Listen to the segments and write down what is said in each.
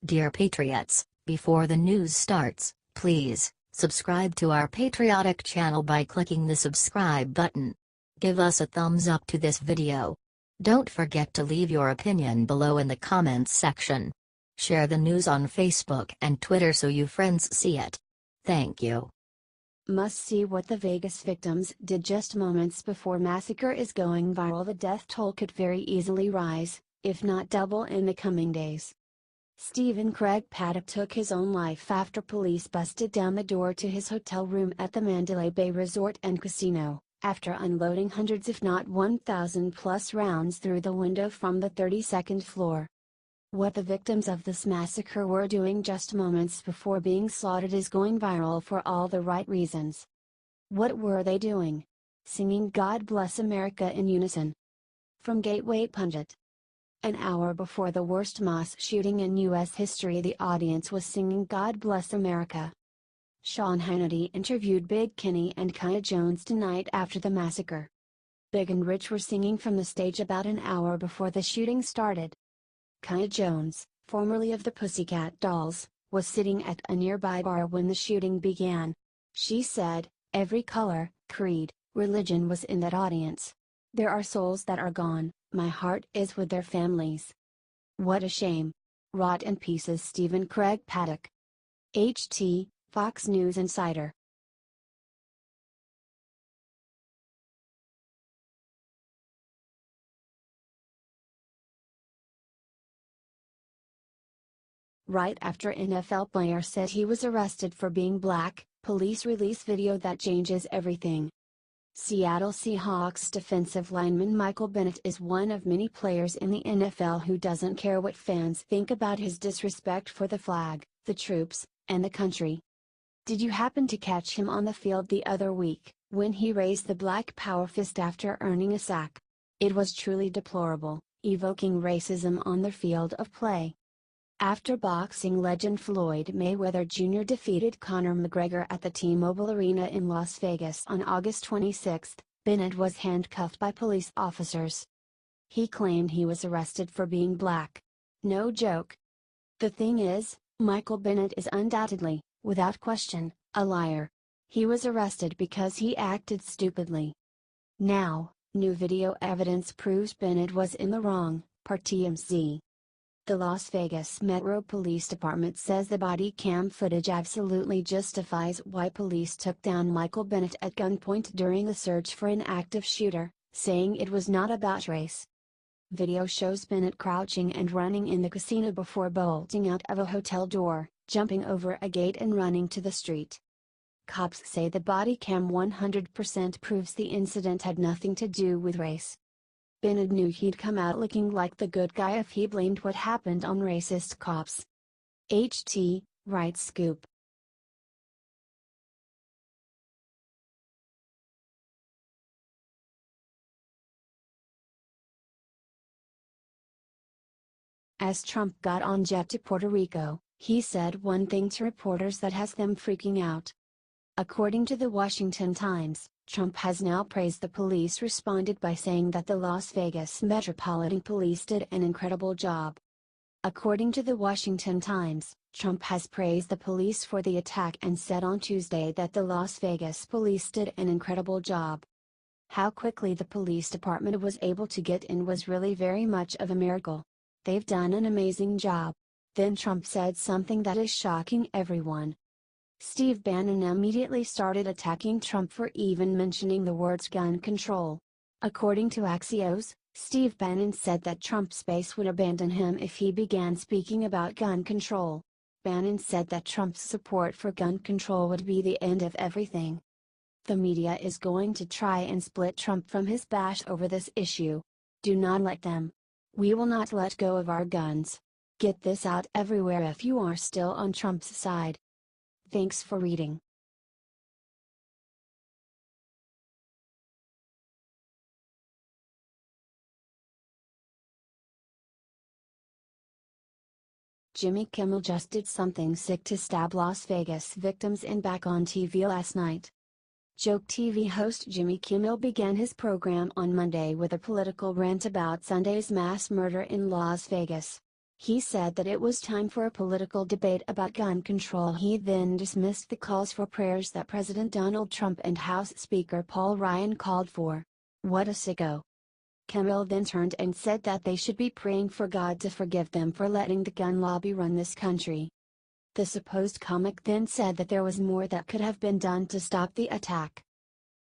Dear Patriots, before the news starts, please subscribe to our patriotic channel by clicking the subscribe button. Give us a thumbs up to this video. Don't forget to leave your opinion below in the comments section. Share the news on Facebook and Twitter so you friends see it. Thank you. Must see what the Vegas victims did just moments before Massacre is going viral. The death toll could very easily rise, if not double in the coming days. Craig Paddock took his own life after police busted down the door to his hotel room at the Mandalay Bay Resort and Casino, after unloading hundreds if not 1,000 plus rounds through the window from the 32nd floor. What the victims of this massacre were doing just moments before being slaughtered is going viral for all the right reasons. What were they doing? Singing "God Bless America" in unison. From Gateway Pundit. An hour before the worst mass shooting in U.S. history, the audience was singing "God Bless America." Hannity interviewed Big Kenny and Kaya Jones tonight after the massacre. Big and Rich were singing from the stage about an hour before the shooting started. Kaya Jones, formerly of the Pussycat Dolls, was sitting at a nearby bar when the shooting began. She said, "Every color, creed, religion was in that audience. There are souls that are gone, my heart is with their families. What a shame. Rot in pieces." Craig Paddock. HT, Fox News Insider. Right after NFL player said he was arrested for being black, police release video that changes everything. Seattle Seahawks defensive lineman Michael Bennett is one of many players in the NFL who doesn't care what fans think about his disrespect for the flag, the troops, and the country. Did you happen to catch him on the field the other week, when he raised the black power fist after earning a sack? It was truly deplorable, evoking racism on the field of play. After boxing legend Floyd Mayweather Jr. defeated Conor McGregor at the T-Mobile Arena in Las Vegas on August 26, Bennett was handcuffed by police officers. He claimed he was arrested for being black. No joke. The thing is, Michael Bennett is undoubtedly, without question, a liar. He was arrested because he acted stupidly. Now, new video evidence proves Bennett was in the wrong, per TMZ. The Las Vegas Metro Police Department says the body cam footage absolutely justifies why police took down Michael Bennett at gunpoint during the search for an active shooter, saying it was not about race. Video shows Bennett crouching and running in the casino before bolting out of a hotel door, jumping over a gate and running to the street. Cops say the body cam 100% proves the incident had nothing to do with race. Bennett knew he'd come out looking like the good guy if he blamed what happened on racist cops. HT, Right Scoop. As Trump got on jet to Puerto Rico, he said one thing to reporters that has them freaking out. According to the Washington Times, Trump has now praised the police responded by saying that the Las Vegas Metropolitan Police did an incredible job. According to the Washington Times, Trump has praised the police for the attack and said on Tuesday that the Las Vegas police did an incredible job. How quickly the police department was able to get in was really very much of a miracle. They've done an amazing job. Then Trump said something that is shocking everyone. Steve Bannon immediately started attacking Trump for even mentioning the words gun control. According to Axios, Steve Bannon said that Trump's base would abandon him if he began speaking about gun control. Bannon said that Trump's support for gun control would be the end of everything. The media is going to try and split Trump from his base over this issue. Do not let them. We will not let go of our guns. Get this out everywhere if you are still on Trump's side. Thanks for reading. Jimmy Kimmel just did something sick to stab Las Vegas victims in back on TV last night. Joke TV host Jimmy Kimmel began his program on Monday with a political rant about Sunday's mass murder in Las Vegas. He said that it was time for a political debate about gun control. He then dismissed the calls for prayers that President Donald Trump and House Speaker Paul Ryan called for. What a sicko. Kimmel then turned and said that they should be praying for God to forgive them for letting the gun lobby run this country. The supposed comic then said that there was more that could have been done to stop the attack.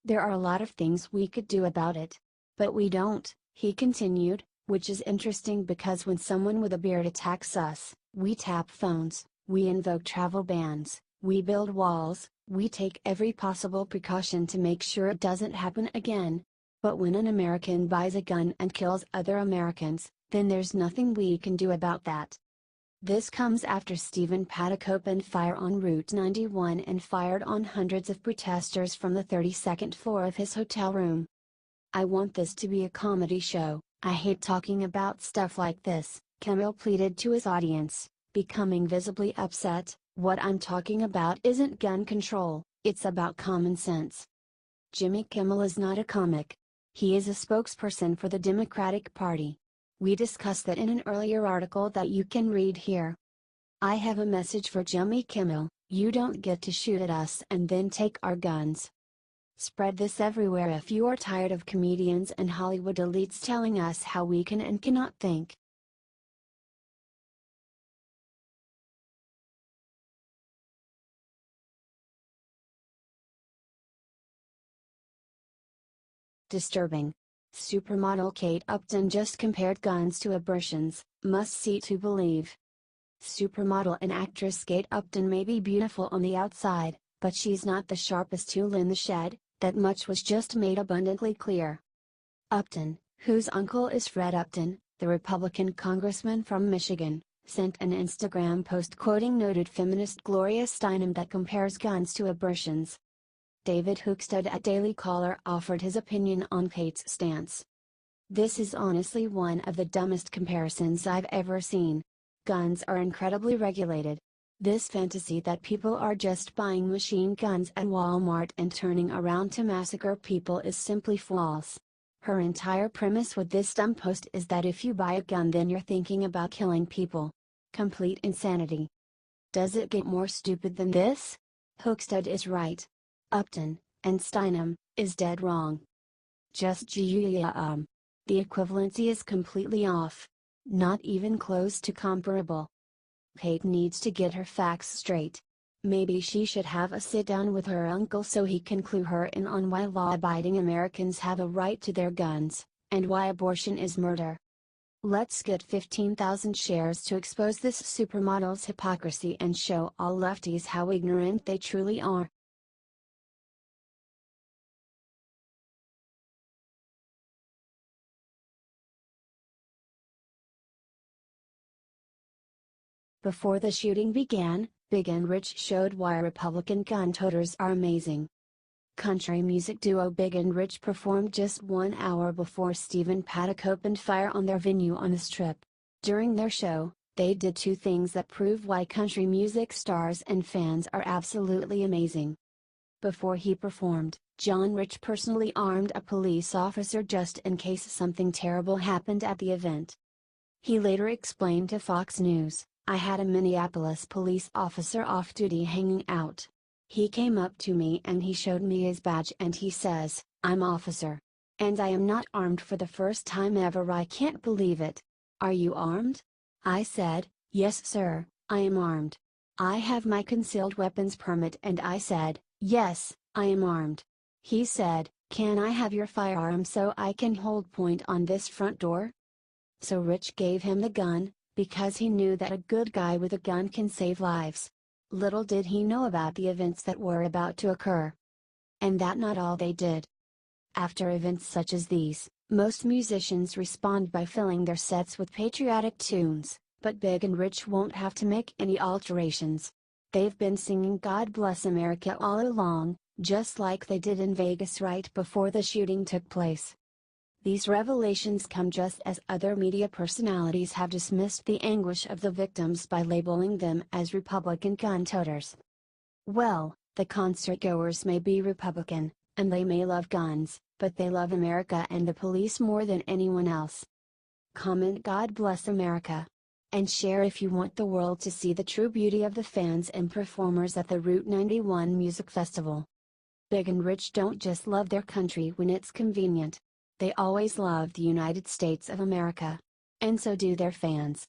There are a lot of things we could do about it. But we don't, he continued, which is interesting because when someone with a beard attacks us, we tap phones, we invoke travel bans, we build walls, we take every possible precaution to make sure it doesn't happen again. But when an American buys a gun and kills other Americans, then there's nothing we can do about that. This comes after Stephen Paddock opened fire on Route 91 and fired on hundreds of protesters from the 32nd floor of his hotel room. I want this to be a comedy show. I hate talking about stuff like this, Kimmel pleaded to his audience, becoming visibly upset. What I'm talking about isn't gun control, it's about common sense. Jimmy Kimmel is not a comic. He is a spokesperson for the Democratic Party. We discussed that in an earlier article that you can read here. I have a message for Jimmy Kimmel: you don't get to shoot at us and then take our guns. Spread this everywhere if you are tired of comedians and Hollywood elites telling us how we can and cannot think. Disturbing. Supermodel Kate Upton just compared guns to abortions, must see to believe. Supermodel and actress Kate Upton may be beautiful on the outside, but she's not the sharpest tool in the shed. That much was just made abundantly clear. Upton, whose uncle is Fred Upton, the Republican congressman from Michigan, sent an Instagram post quoting noted feminist Gloria Steinem that compares guns to abortions. David Hookstead at Daily Caller offered his opinion on Kate's stance. This is honestly one of the dumbest comparisons I've ever seen. Guns are incredibly regulated. This fantasy that people are just buying machine guns at Walmart and turning around to massacre people is simply false. Her entire premise with this dumb post is that if you buy a gun then you're thinking about killing people. Complete insanity. Does it get more stupid than this? Hookstead is right. Upton, and Steinem, is dead wrong. Just the equivalency is completely off. Not even close to comparable. Kate needs to get her facts straight. Maybe she should have a sit-down with her uncle so he can clue her in on why law-abiding Americans have a right to their guns, and why abortion is murder. Let's get 15,000 shares to expose this supermodel's hypocrisy and show all lefties how ignorant they truly are. Before the shooting began, Big and Rich showed why Republican gun toters are amazing. Country music duo Big and Rich performed just 1 hour before Stephen Paddock opened fire on their venue on the Strip. During their show, they did two things that prove why country music stars and fans are absolutely amazing. Before he performed, John Rich personally armed a police officer just in case something terrible happened at the event. He later explained to Fox News, "I had a Minneapolis police officer off duty hanging out. He came up to me and he showed me his badge and he says, 'I'm officer. And I am not armed for the first time ever. I can't believe it. Are you armed?' I said, 'Yes sir, I am armed. I have my concealed weapons permit,' and I said, 'Yes, I am armed.' He said, 'Can I have your firearm so I can hold point on this front door?' So Rich gave him the gun, because he knew that a good guy with a gun can save lives. Little did he know about the events that were about to occur. And that not all they did. After events such as these, most musicians respond by filling their sets with patriotic tunes, but Big and Rich won't have to make any alterations. They've been singing God Bless America all along, just like they did in Vegas right before the shooting took place. These revelations come just as other media personalities have dismissed the anguish of the victims by labeling them as Republican gun toters. Well, the concertgoers may be Republican, and they may love guns, but they love America and the police more than anyone else. Comment God Bless America. And share if you want the world to see the true beauty of the fans and performers at the Route 91 Music Festival. Big and rich don't just love their country when it's convenient. They always love the United States of America. And so do their fans.